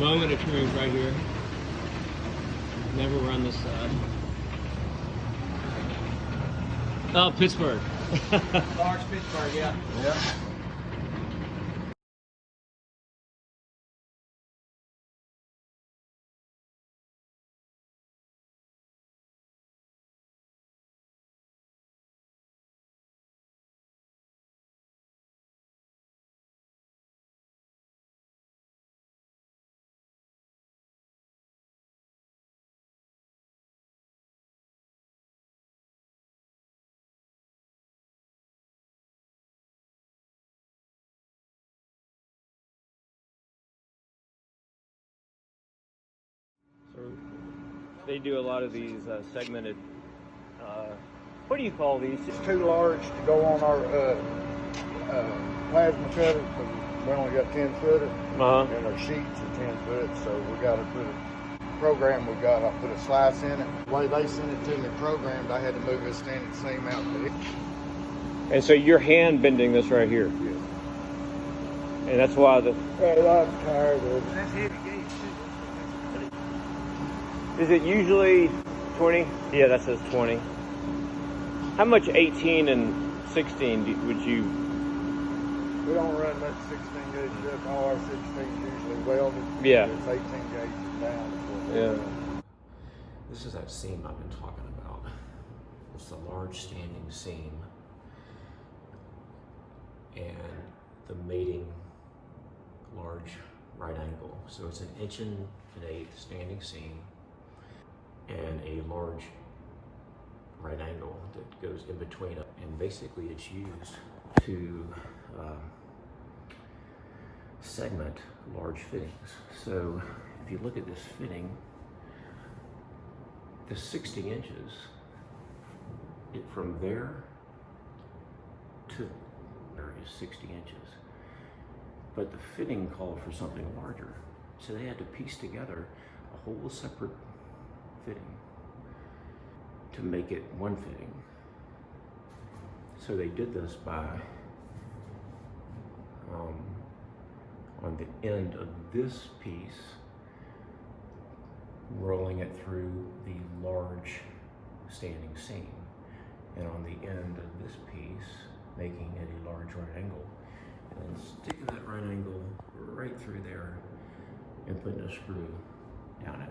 moment of truth right here. Never run this side. Oh, Pittsburgh. Large Pittsburgh, yeah. Yeah. So they do a lot of these segmented, what do you call these? It's too large to go on our plasma cutter because we only got 10 footer, and our sheets are 10 foot, so we got to put a program. I put a slice in it. The way they sent it to me programmed, I had to move this standing seam out to it. And so you're hand bending this right here. Yeah. And that's why the... I'm tired of it. That's heavy gauge too. Is it usually 20? Yeah, that says 20. How much 18 and 16 would you... We don't run much 16 gauge up. All our 16 usually welded. Yeah. It's 18 gauges down. Yeah. This is that seam I've been talking about. It's the large standing seam and the mating large right angle. So it's an 1 1/8" standing seam and a large right angle that goes in between it. And basically it's used to segment large fittings. So if you look at this fitting, the 60 inches, from there to there is 60 inches. But the fitting called for something larger. So they had to piece together a whole separate fitting to make it one fitting. So they did this by, on the end of this piece, rolling it through the large standing seam, and on the end of this piece, making it a large right angle, and then sticking that right angle right through there and putting a screw down it.